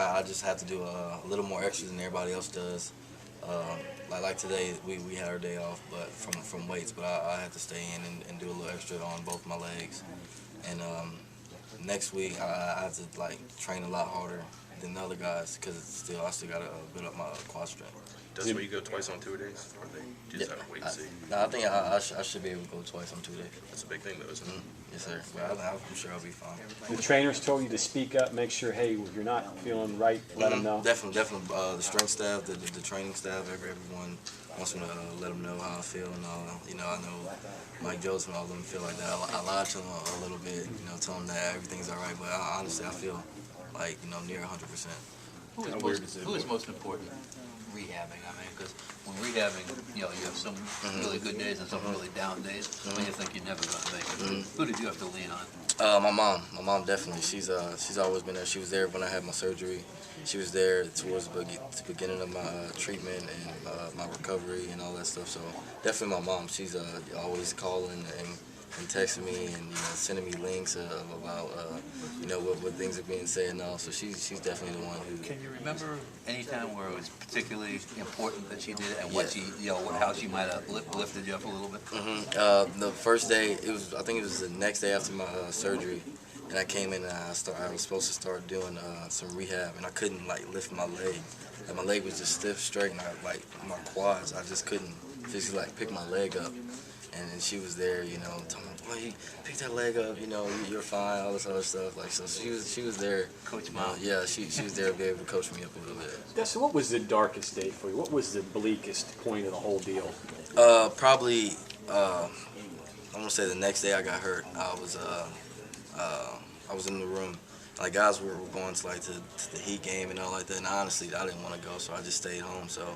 I just have to do a little more extra than everybody else does. Like today, we had our day off, but from weights, but I had to stay in and do a little extra on both my legs. And next week I have to like train a lot harder than the other guys because I still gotta build up my quad strength. Does where you go twice on 2 days, or they just have to wait and see? No, I think I should be able to go twice on 2 days. That's a big thing, though, isn't it? Yes, sir. But I'm sure I'll be fine. The trainers told you to speak up, make sure, hey, if you're not feeling right, let them know. Definitely. The strength staff, the training staff, everyone wants me to let them know how I feel and all. You know, I know Mike Jones and all of them feel like that. I lied to them a little bit, you know, tell them that everything's all right. But honestly, I feel like, you know, near 100%. Who is most important rehabbing? I mean, because when rehabbing, you know, you have some really good days and some really down days when you think you're never going to make it. Who did you have to lean on? My mom definitely. She's always been there. She was there when I had my surgery. She was there towards the beginning of my treatment and my recovery and all that stuff. So definitely my mom. She's always calling and texting me and, you know, sending me links about you know, what things are being said and all. So she's definitely the one who. Can you remember any time where it was particularly important that she did it and what she, you know, how she might have lifted you up a little bit? The first day, I think it was the next day after my surgery, and I came in and I was supposed to start doing some rehab, and I couldn't like lift my leg. Like, my leg was just stiff straight, and like my quads, I just couldn't physically like pick my leg up. And then she was there, you know, telling me, boy, pick that leg up, you know, you're fine, all this other stuff. Like, so she was there. Coach Mom. Yeah, she was there to be able to coach me up a little bit. Dustin, what was the darkest day for you? What was the bleakest point of the whole deal? Probably, I'm gonna say the next day I got hurt. I was in the room. Like, guys were going to like to the Heat game and all like that. And honestly, I didn't want to go, so I just stayed home. So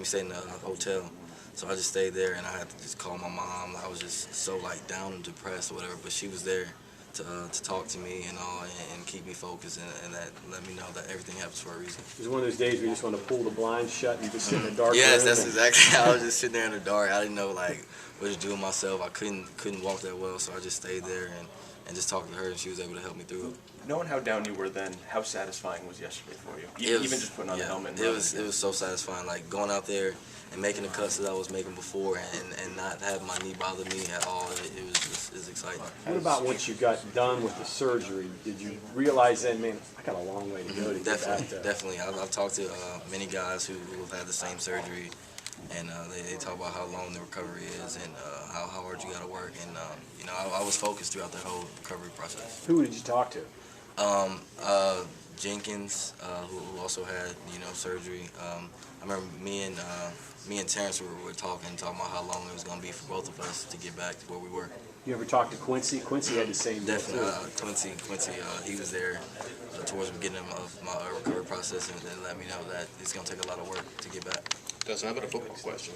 stayed in the hotel. So I just stayed there, and I had to just call my mom. I was just so like down and depressed or whatever, but she was there to talk to me and all, and keep me focused, and that let me know that everything happens for a reason. It was one of those days where you just want to pull the blinds shut and just sit in the dark. Yes, room that's exactly. I was just sitting there in the dark. I didn't know like what to do with myself. I couldn't walk that well, so I just stayed there and just talked to her, and she was able to help me through it. Knowing how down you were then, how satisfying was yesterday for you? Even just putting on the helmet. It was so satisfying. Like going out there and making the cuts that I was making before, and not having my knee bother me at all. It was exciting. What about once you got done with the surgery? Did you realize then, man, I got a long way to go to get back to? Definitely. I've talked to many guys who have had the same surgery, and they talk about how long the recovery is and how hard you got to work. And you know, I was focused throughout the whole recovery process. Who did you talk to? Jenkins, who also had, you know, surgery. I remember me and Terrence were talking about how long it was going to be for both of us to get back to where we were. You ever talked to Quincy? Quincy had the same deal. Definitely, Quincy, he was there towards the beginning of my recovery process, and let me know that it's going to take a lot of work to get back. Dustin, how about a football question?